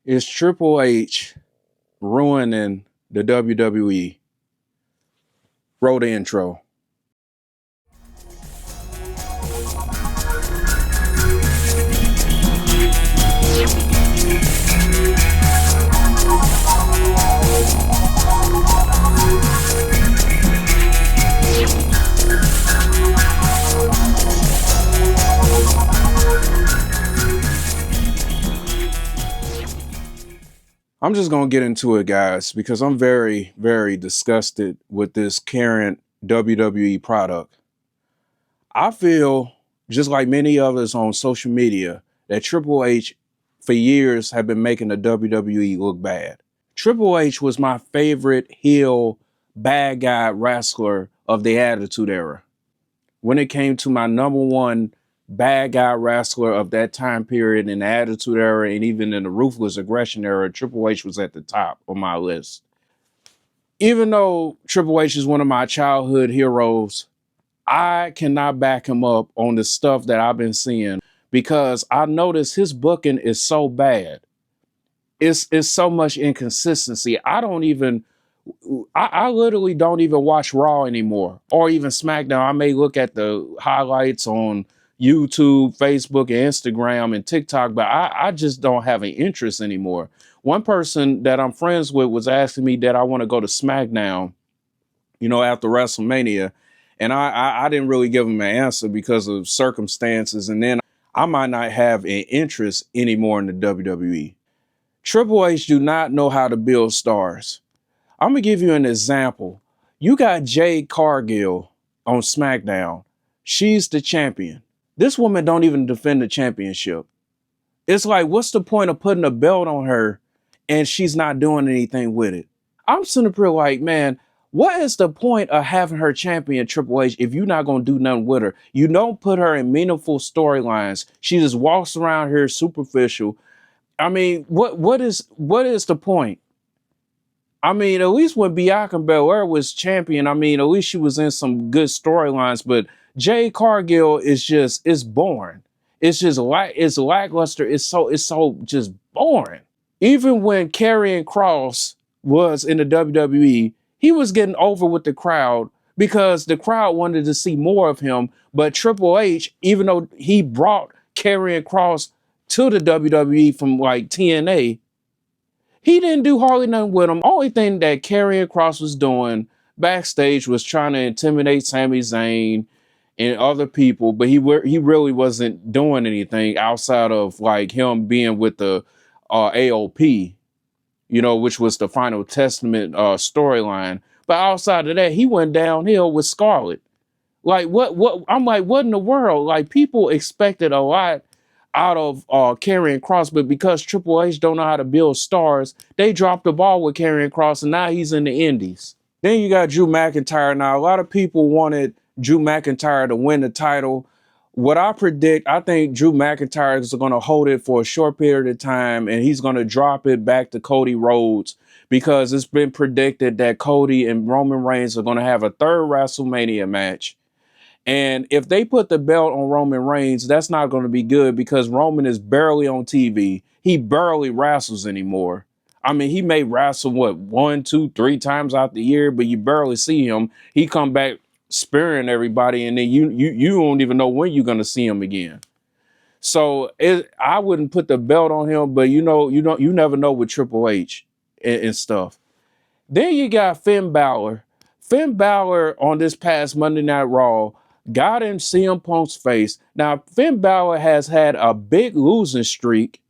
Is Triple H ruining the WWE? Roll the intro. I'm just going to get into it, guys, because I'm very, very disgusted with this current WWE product. I feel, just like many others on social media, that Triple H for years have been making the WWE look bad. Triple H was my favorite heel bad guy wrestler of the Attitude Era. When it came to my number one bad guy wrestler of that time period in the Attitude Era and even in the Ruthless Aggression Era, Triple H was at the top of my list. Even though Triple H is one of my childhood heroes, I cannot back him up on the stuff that I've been seeing because I notice his booking is so bad. It's so much inconsistency. I literally don't even watch Raw anymore or even SmackDown. I may look at the highlights on YouTube, Facebook, and Instagram and TikTok, but I just don't have an interest anymore. One person that I'm friends with was asking me that I want to go to SmackDown, after WrestleMania. And I didn't really give him an answer because of circumstances. And then I might not have an interest anymore in the WWE. Triple H do not know how to build stars. I'm going to give you an example. You got Jade Cargill on SmackDown. She's the champion. This woman don't even defend the championship. It's like, what's the point of putting a belt on her and she's not doing anything with it? I'm sitting up here like, man, what is the point of having her champion Triple H if you're not going to do nothing with her? You don't put her in meaningful storylines. She just walks around here superficial. I mean, what is the point? I mean, at least when Bianca Belair was champion, at least she was in some good storylines. But Jade Cargill it's boring. It's just it's lackluster. It's so just boring. Even when Karrion Kross was in the WWE, he was getting over with the crowd because the crowd wanted to see more of him. But Triple H, even though he brought Karrion Kross to the WWE from like TNA, he didn't do hardly nothing with him. Only thing that Karrion Kross was doing backstage was trying to intimidate Sami Zayn and other people, but he really wasn't doing anything outside of like him being with the AOP, which was the Final Testament storyline. But outside of that, he went downhill with Scarlett. Like what? I'm like, what in the world? Like people expected a lot out of Karrion Kross, but because Triple H don't know how to build stars, they dropped the ball with Karrion Kross, and now he's in the Indies. Then you got Drew McIntyre. Now, a lot of people wanted Drew McIntyre to win the title. What I predict, I think Drew McIntyre is going to hold it for a short period of time, and he's going to drop it back to Cody Rhodes because it's been predicted that Cody and Roman Reigns are going to have a third WrestleMania match. And if they put the belt on Roman Reigns, that's not going to be good because Roman is barely on TV. He barely wrestles anymore. He may wrestle, 1, 2, 3 times out the year, but you barely see him. He come back spearing everybody, and then you don't even know when you're going to see him again. So I wouldn't put the belt on him, but you never know with Triple H and stuff. Then you got Finn Balor. Finn Balor on this past Monday Night Raw got in CM Punk's face. Now, Finn Balor has had a big losing streak,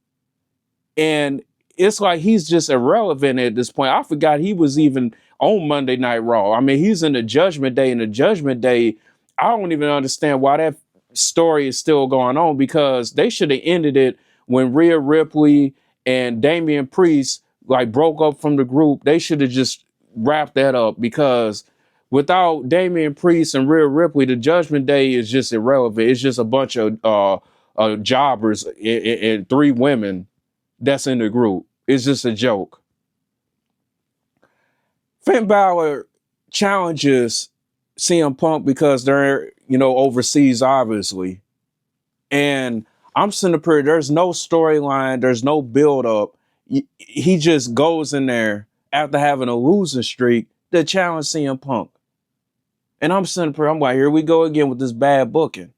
and it's like he's just irrelevant at this point. I forgot he was even on Monday Night Raw. He's in the Judgment Day, and the Judgment Day, I don't even understand why that story is still going on because they should have ended it when Rhea Ripley and Damian Priest broke up from the group. They should have just wrapped that up because without Damian Priest and Rhea Ripley, the Judgment Day is just irrelevant. It's just a bunch of jobbers and 3 women that's in the group. It's just a joke. Finn Balor challenges CM Punk because they're, overseas, obviously. And I'm sitting up here, there's no storyline, there's no build up. he just goes in there after having a losing streak to challenge CM Punk. And I'm sitting there, I'm like, here we go again with this bad booking.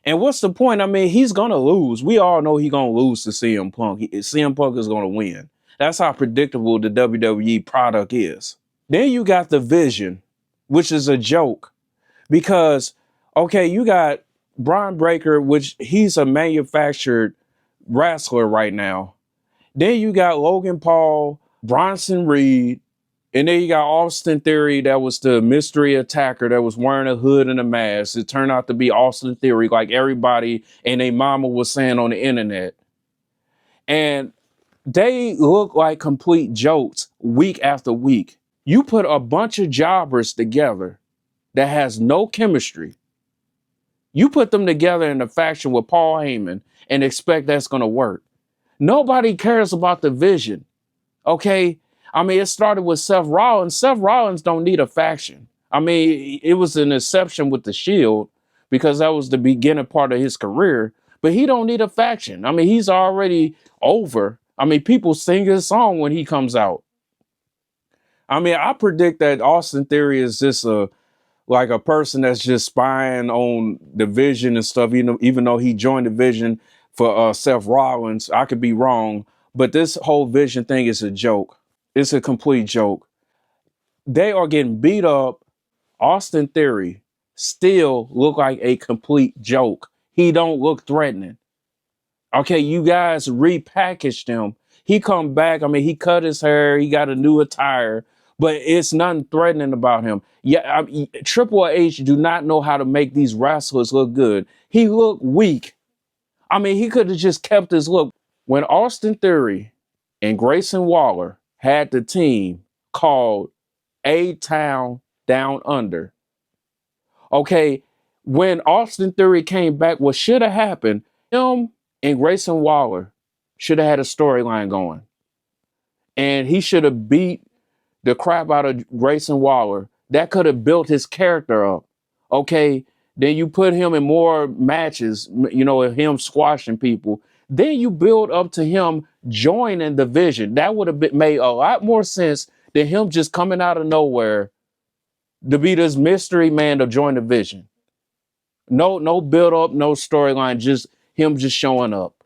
And what's the point? I mean, he's gonna lose. We all know he's gonna lose to CM Punk. CM Punk is gonna win. That's how predictable the WWE product is. Then you got the Vision, which is a joke because, okay, you got Braun Breaker, which he's a manufactured wrestler right now. Then you got Logan Paul, Bronson Reed, and then you got Austin Theory, that was the mystery attacker that was wearing a hood and a mask. It turned out to be Austin Theory, like everybody and their mama was saying on the internet. And they look like complete jokes week after week. You put a bunch of jobbers together that has no chemistry. You put them together in a faction with Paul Heyman and expect that's going to work. Nobody cares about the Vision. Okay? I mean, it started with Seth Rollins. Seth Rollins don't need a faction. I mean, it was an exception with the Shield because that was the beginning part of his career. But he don't need a faction. I mean, he's already over. I mean, people sing his song when he comes out. I mean, I predict that Austin Theory is just like a person that's just spying on the Vision and stuff, even though he joined the Vision for Seth Rollins. I could be wrong, but this whole Vision thing is a joke. It's a complete joke. They are getting beat up. Austin Theory still look like a complete joke. He don't look threatening. Okay, you guys repackaged him. He come back. I mean, he cut his hair. He got a new attire, but it's nothing threatening about him. Yeah, Triple H do not know how to make these wrestlers look good. He looked weak. I mean, he could have just kept his look. When Austin Theory and Grayson Waller had the team called A-Town Down Under. Okay, when Austin Theory came back, what should have happened, him and Grayson Waller should have had a storyline going. And he should have beat the crap out of Grayson Waller. That could have built his character up. Okay, then you put him in more matches, him squashing people. Then you build up to him joining the Vision. That would have made a lot more sense than him just coming out of nowhere to be this mystery man to join the Vision. No build up, no storyline, just him just showing up.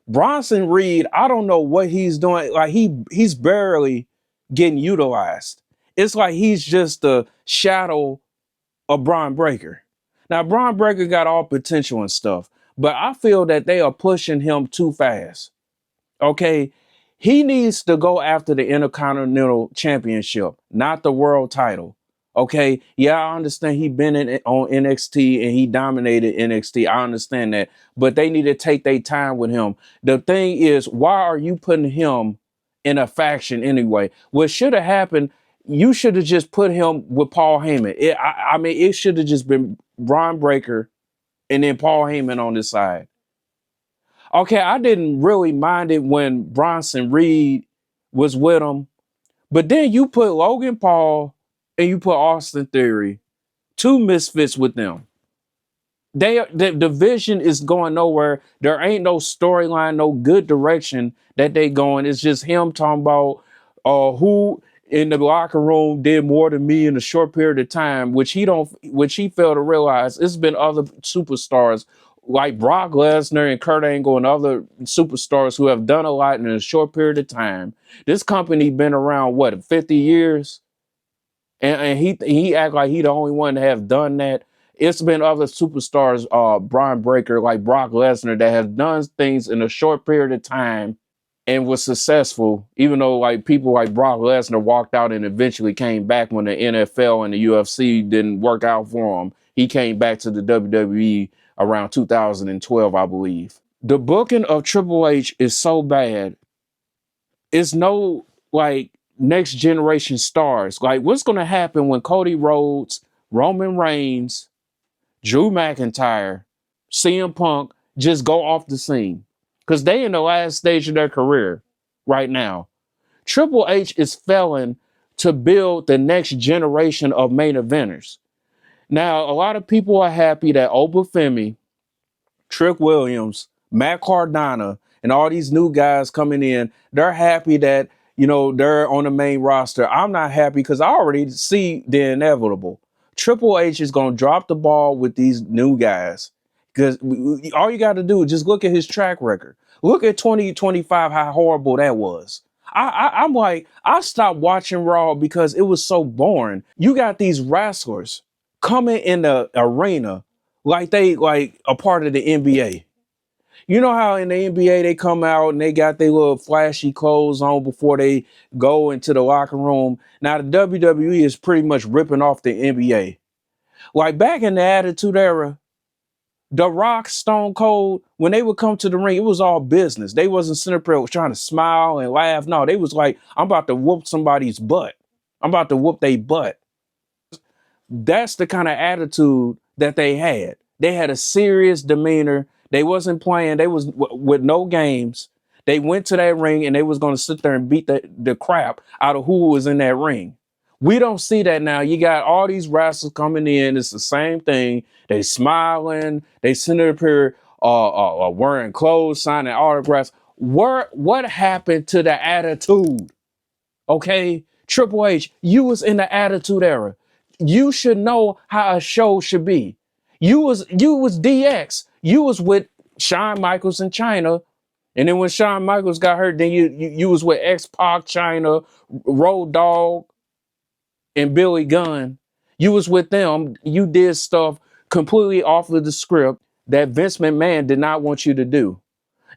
Bronson Reed, I don't know what he's doing. Like he's barely getting utilized. It's like he's just the shadow of Braun Breaker. Now, Braun Breaker got all potential and stuff, but I feel that they are pushing him too fast. Okay, he needs to go after the Intercontinental Championship, not the world title. Okay, yeah, I understand he been on NXT and he dominated NXT. I understand that, but they need to take their time with him. The thing is, why are you putting him in a faction anyway? What should have happened, you should have just put him with Paul Heyman. I mean, it should have just been Braun Breaker and then Paul Heyman on this side. Okay, I didn't really mind it when Bronson Reed was with him, but then you put Logan Paul and you put Austin Theory, two misfits with them. The Vision is going nowhere. There ain't no storyline, no good direction that they going. It's just him talking about who in the locker room did more than me in a short period of time, which he failed to realize. It's been other superstars like Brock Lesnar and Kurt Angle and other superstars who have done a lot in a short period of time. This company been around, 50 years? And he act like he the only one to have done that. It's been other superstars, Braun Breaker, like Brock Lesnar, that have done things in a short period of time and was successful, even though like people like Brock Lesnar walked out and eventually came back when the NFL and the UFC didn't work out for him. He came back to the WWE around 2012, I believe. The booking of Triple H is so bad. It's no like next generation stars. Like what's going to happen when Cody Rhodes, Roman Reigns, Drew McIntyre, CM Punk just go off the scene? Because they in the last stage of their career right now. Triple H is failing to build the next generation of main eventers. Now, a lot of people are happy that Obafemi, Trick Williams, Matt Cardona, and all these new guys coming in, they're happy that, they're on the main roster. I'm not happy because I already see the inevitable. Triple H is going to drop the ball with these new guys because all you got to do is just look at his track record. Look at 2025, how horrible that was. I'm like, I stopped watching Raw because it was so boring. You got these wrestlers coming in the arena like they like a part of the NBA. You know how in the NBA they come out and they got their little flashy clothes on before they go into the locker room. Now the WWE is pretty much ripping off the NBA. Like back in the Attitude Era, The Rock, Stone Cold, when they would come to the ring, it was all business. They wasn't sitting there trying to smile and laugh. No, they was like, I'm about to whoop somebody's butt. I'm about to whoop their butt. That's the kind of attitude that they had. They had a serious demeanor. They wasn't playing. They was with no games. They went to that ring and they was going to sit there and beat the crap out of who was in that ring. We don't see that now. You got all these wrestlers coming in. It's the same thing. They smiling. They sitting up here wearing clothes, signing autographs. What happened to the attitude? Okay, Triple H, you was in the Attitude Era. You should know how a show should be. You was DX. You was with Shawn Michaels in China, and then when Shawn Michaels got hurt, then you was with X-Pac, China, Road Dogg, and Billy Gunn. You was with them. You did stuff completely off of the script that Vince McMahon did not want you to do.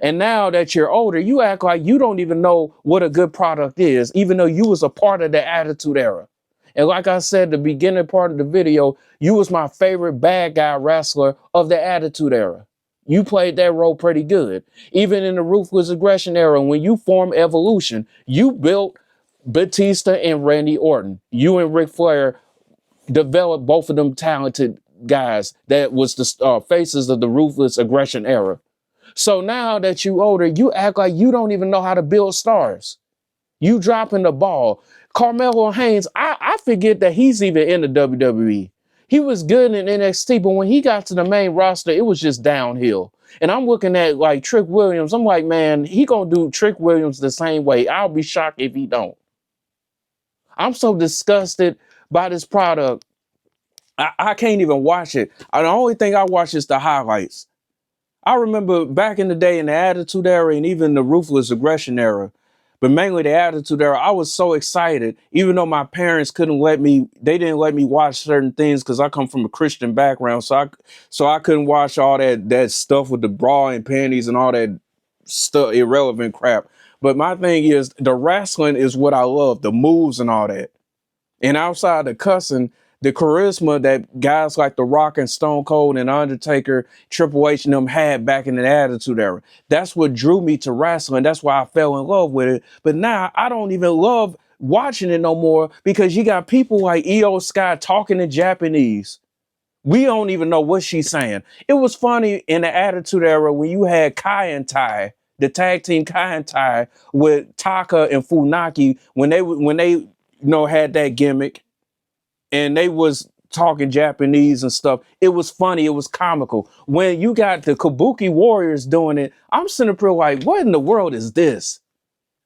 And now that you're older, you act like you don't even know what a good product is, even though you was a part of the Attitude Era. And like I said, the beginning part of the video, you was my favorite bad guy wrestler of the Attitude Era. You played that role pretty good. Even in the Ruthless Aggression Era, when you formed Evolution, you built Batista and Randy Orton. You and Ric Flair developed both of them talented guys that was the faces of the Ruthless Aggression Era. So now that you older, you act like you don't even know how to build stars. You dropping the ball. Carmelo Haynes, I forget that he's even in the WWE. He was good in NXT, but when he got to the main roster, it was just downhill. And I'm looking at like Trick Williams. I'm like, man, he gonna do Trick Williams the same way. I'll be shocked if he don't. I'm so disgusted by this product. I can't even watch it. The only thing I watch is the highlights. I remember back in the day in the Attitude Era and even the Ruthless Aggression Era, but mainly the Attitude Era, I was so excited, even though my parents they didn't let me watch certain things because I come from a Christian background, so I couldn't watch all that stuff with the bra and panties and all that stuff, irrelevant crap. But my thing is, the wrestling is what I love, the moves and all that. And outside the cussing, the charisma that guys like The Rock and Stone Cold and Undertaker, Triple H and them had back in the Attitude Era. That's what drew me to wrestling. That's why I fell in love with it. But now I don't even love watching it no more because you got people like Io Sky talking in Japanese. We don't even know what she's saying. It was funny in the Attitude Era when you had Kai and Tai, the tag team Kai and Tai with Taka and Funaki when they had that gimmick. And they was talking Japanese and stuff. It was funny. It was comical. When you got the Kabuki Warriors doing it, I'm sitting up here like, what in the world is this?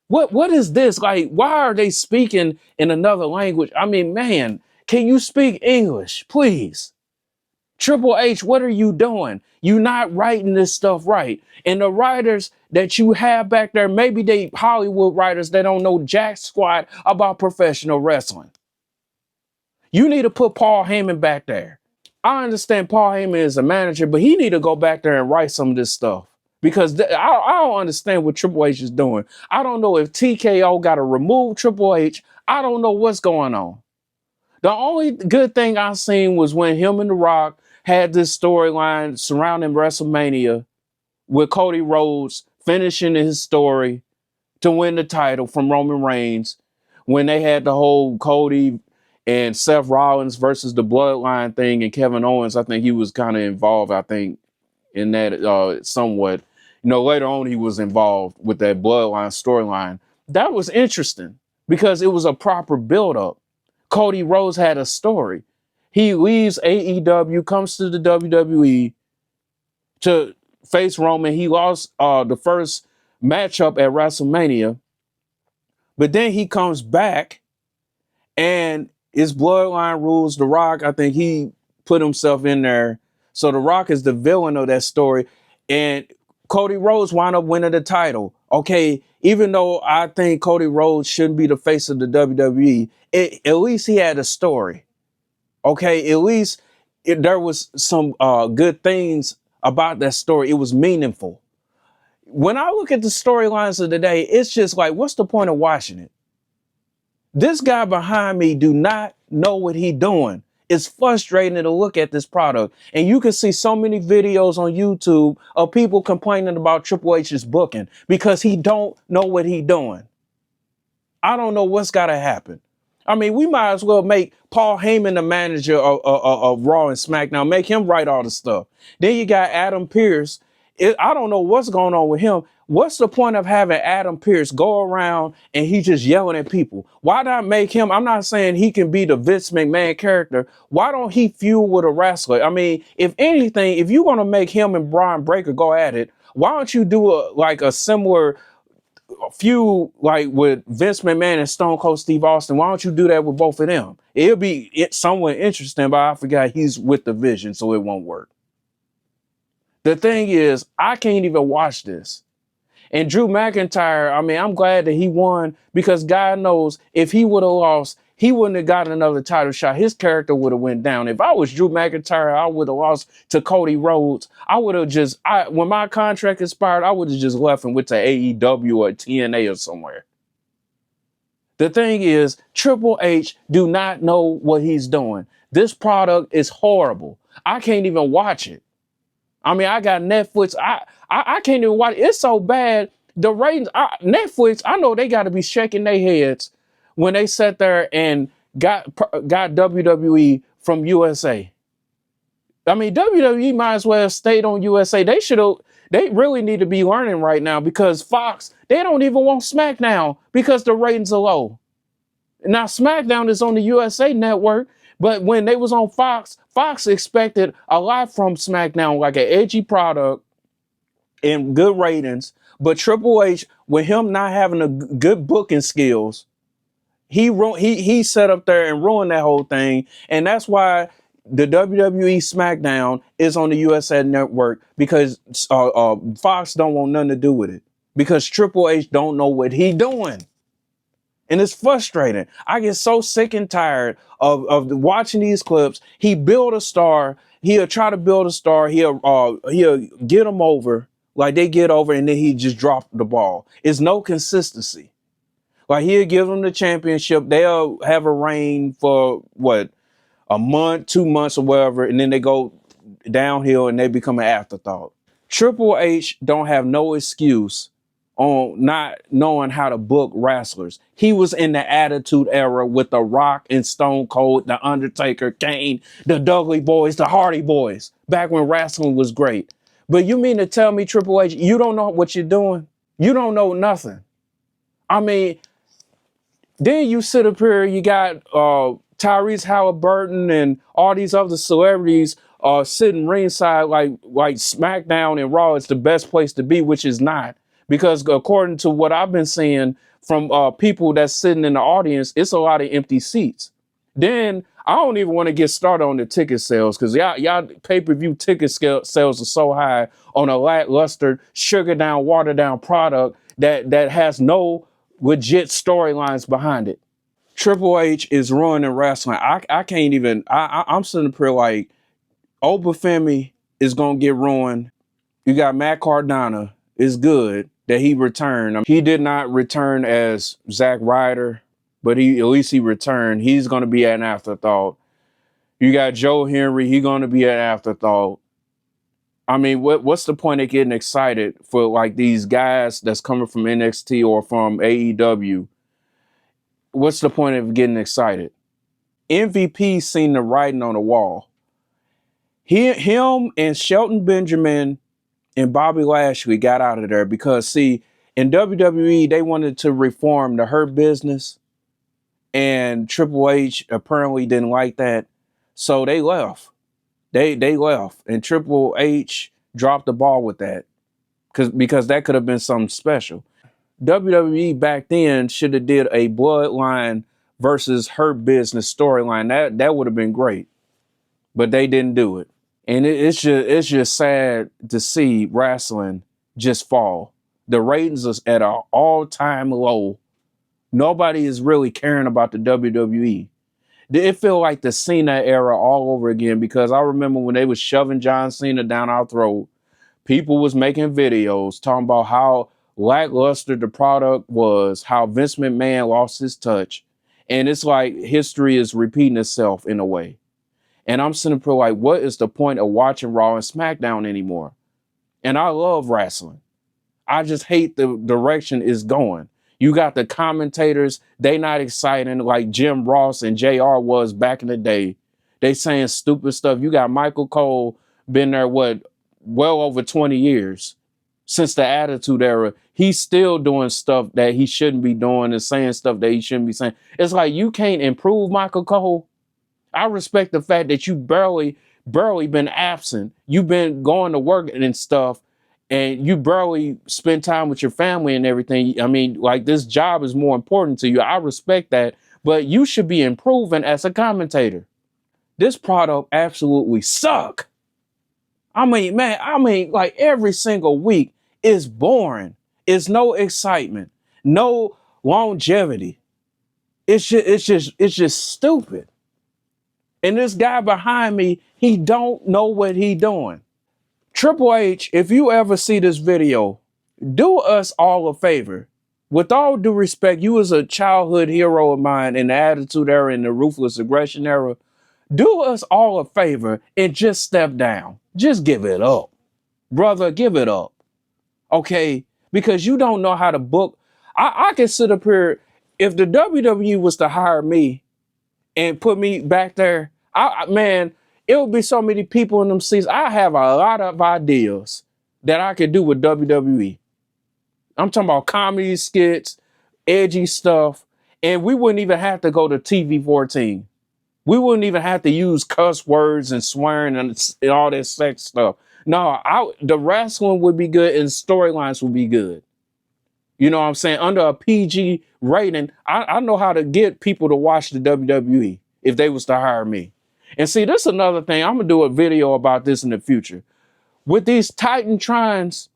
What is this? Like, why are they speaking in another language? I mean, man, can you speak English, please? Triple H, what are you doing? You're not writing this stuff right. And the writers that you have back there, maybe they Hollywood writers that don't know jack squat about professional wrestling. You need to put Paul Heyman back there. I understand Paul Heyman is a manager, but he need to go back there and write some of this stuff because I don't understand what Triple H is doing. I don't know if TKO got to remove Triple H. I don't know what's going on. The only good thing I seen was when him and The Rock had this storyline surrounding WrestleMania with Cody Rhodes finishing his story to win the title from Roman Reigns when they had the whole Cody and Seth Rollins versus the Bloodline thing and Kevin Owens. I think he was kind of involved, in that somewhat. Later on he was involved with that Bloodline storyline. That was interesting because it was a proper build-up. Cody Rhodes had a story. He leaves AEW, comes to the WWE to faced Roman. He lost the first matchup at WrestleMania, but then he comes back and his bloodline rules. The Rock, I think he put himself in there. So The Rock is the villain of that story. And Cody Rhodes wound up winning the title. Okay, even though I think Cody Rhodes shouldn't be the face of the WWE, at least he had a story. Okay, at least there was some good things about that story. It was meaningful. When I look at the storylines of the day, it's just like, what's the point of watching it? This guy behind me do not know what he doing. It's frustrating to look at this product. And you can see so many videos on YouTube of people complaining about Triple H's booking because he don't know what he doing. I don't know what's got to happen. I mean, we might as well make Paul Heyman the manager of Raw and SmackDown. Make him write all the stuff. Then you got Adam Pearce. I don't know what's going on with him. What's the point of having Adam Pearce go around and he just yelling at people? Why not make him? I'm not saying he can be the Vince McMahon character. Why don't he feud with a wrestler? I mean, if anything, if you're going to make him and Braun Breaker go at it, why don't you do a similar feud like with Vince McMahon and Stone Cold Steve Austin? Why don't you do that with both of them? It'll be somewhat interesting, but I forgot he's with the Vision, so it won't work. The thing is, I can't even watch this. And Drew McIntyre, I mean, I'm glad that he won because God knows if he would have lost, he wouldn't have gotten another title shot. His character would have went down. If I was Drew McIntyre, I would have lost to Cody Rhodes. I would have when my contract expired, I would have just left and went to AEW or TNA or somewhere. The thing is, Triple H do not know what he's doing. This product is horrible. I can't even watch it. I mean, I got Netflix. I can't even watch it. It's so bad. The ratings, Netflix, I know they got to be shaking their heads when they sat there and got WWE from USA. I mean, WWE might as well have stayed on USA. They really need to be learning right now because Fox, they don't even want SmackDown because the ratings are low. Now, SmackDown is on the USA Network, but when they was on Fox, Fox expected a lot from SmackDown, like an edgy product and good ratings. But Triple H, with him not having a good booking skills, he set up there and ruined that whole thing. And that's why the WWE SmackDown is on the USA Network because Fox don't want nothing to do with it because Triple H don't know what he doing. And it's frustrating. I get so sick and tired of watching these clips. He build a star. He'll try to build a star. He'll get them over like they get over, and then he just drop the ball. It's no consistency. Like he'll give them the championship. They'll have a reign for a month, 2 months, or whatever, and then they go downhill and they become an afterthought. Triple H don't have no excuse on not knowing how to book wrestlers. He was in the Attitude Era with The Rock and Stone Cold, The Undertaker, Kane, the Dudley Boys, the Hardy Boys, back when wrestling was great. But you mean to tell me, Triple H, you don't know what you're doing? You don't know nothing. I mean, then you sit up here, you got Tyrese Halliburton and all these other celebrities sitting ringside like SmackDown and Raw is the best place to be, which is not. Because according to what I've been seeing from people that's sitting in the audience, it's a lot of empty seats. Then I don't even want to get started on the ticket sales because y'all pay-per-view ticket sales are so high on a lackluster, sugar down, watered down product that has no legit storylines behind it. Triple H is ruining wrestling. I can't even. I'm sitting up here like Obafemi is gonna get ruined. You got Matt Cardona. It's good that he returned. I mean, he did not return as Zack Ryder, but at least he returned. He's gonna be an afterthought. You got Joe Henry. He's gonna be an afterthought. I mean, what's the point of getting excited for like these guys that's coming from NXT or from AEW? What's the point of getting excited? MVP seen the writing on the wall. Him and Shelton Benjamin and Bobby Lashley got out of there because, see, in WWE, they wanted to reform the Hurt Business, and Triple H apparently didn't like that, so they left. They left, and Triple H dropped the ball with that because that could have been something special. WWE back then should have did a Bloodline versus Hurt Business storyline. That would have been great, but they didn't do it. And it's just sad to see wrestling just fall. The ratings is at an all-time low. Nobody is really caring about the WWE. It feel like the Cena era all over again, because I remember when they was shoving John Cena down our throat, people was making videos talking about how lackluster the product was, how Vince McMahon lost his touch. And it's like history is repeating itself in a way. And I'm sitting there like, what is the point of watching Raw and SmackDown anymore? And I love wrestling. I just hate the direction it's going. You got the commentators, they not exciting like Jim Ross and JR was back in the day. They saying stupid stuff. You got Michael Cole, been there, well over 20 years since the Attitude Era. He's still doing stuff that he shouldn't be doing and saying stuff that he shouldn't be saying. It's like, you can't improve Michael Cole. I respect the fact that you barely been absent. You've been going to work and stuff, and you barely spend time with your family and everything. I mean, like, this job is more important to you. I respect that, but you should be improving as a commentator. This product absolutely suck. I mean, man, like, every single week is boring. It's no excitement, no longevity. It's just stupid. And this guy behind me, he don't know what he doing. Triple H, if you ever see this video, do us all a favor. With all due respect, you was a childhood hero of mine in the Attitude Era and the Ruthless Aggression Era. Do us all a favor and just step down. Just give it up. Brother, give it up. Okay? Because you don't know how to book. I can sit up here, if the WWE was to hire me and put me back there, man, it would be so many people in them seats. I have a lot of ideas that I could do with WWE. I'm talking about comedy skits, edgy stuff, and we wouldn't even have to go to TV 14. We wouldn't even have to use cuss words and swearing and all that sex stuff. No, the wrestling would be good and storylines would be good. You know what I'm saying? Under a PG rating, I know how to get people to watch the WWE if they was to hire me. And see, this is another thing. I'm going to do a video about this in the future. With these Titantrons,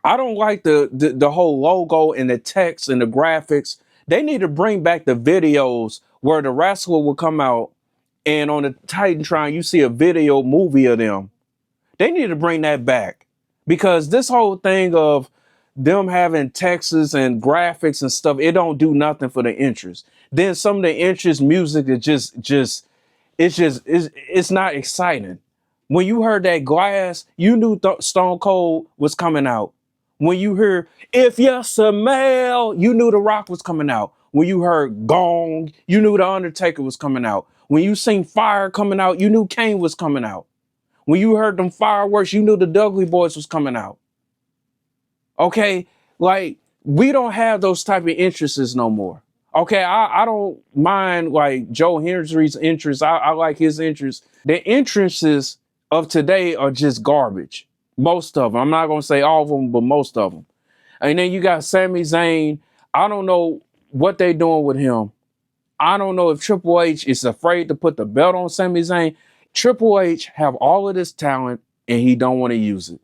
I don't like the whole logo and the text and the graphics. They need to bring back the videos where the wrestler will come out and on the Titantron, you see a video movie of them. They need to bring that back, because this whole thing of them having texts and graphics and stuff, it don't do nothing for the interest. Then some of the interest music is it's not exciting. When you heard that Glass, you knew Stone Cold was coming out. When you heard If You Smell, you knew The Rock was coming out. When you heard Gong, you knew The Undertaker was coming out. When you seen Fire coming out, you knew Kane was coming out. When you heard them fireworks, you knew the Dudley Boys was coming out. Okay, like, we don't have those type of interests no more. Okay, I don't mind like Joe Hendry's interests. I like his interests. The interests of today are just garbage. Most of them. I'm not gonna say all of them, but most of them. And then you got Sami Zayn. I don't know what they doing with him. I don't know if Triple H is afraid to put the belt on Sami Zayn. Triple H have all of this talent and he don't want to use it.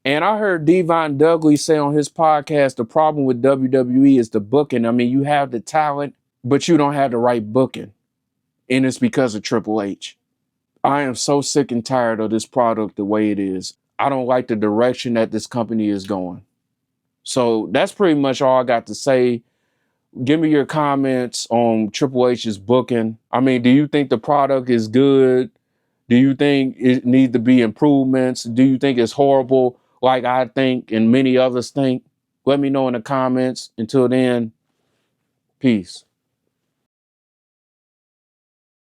And I heard Devon Dudley say on his podcast, the problem with WWE is the booking. I mean, you have the talent, but you don't have the right booking. And it's because of Triple H. I am so sick and tired of this product the way it is. I don't like the direction that this company is going. So that's pretty much all I got to say. Give me your comments on Triple H's booking. I mean, do you think the product is good? Do you think it needs to be improvements? Do you think it's horrible like I think and many others think? Let me know in the comments. Until then, peace.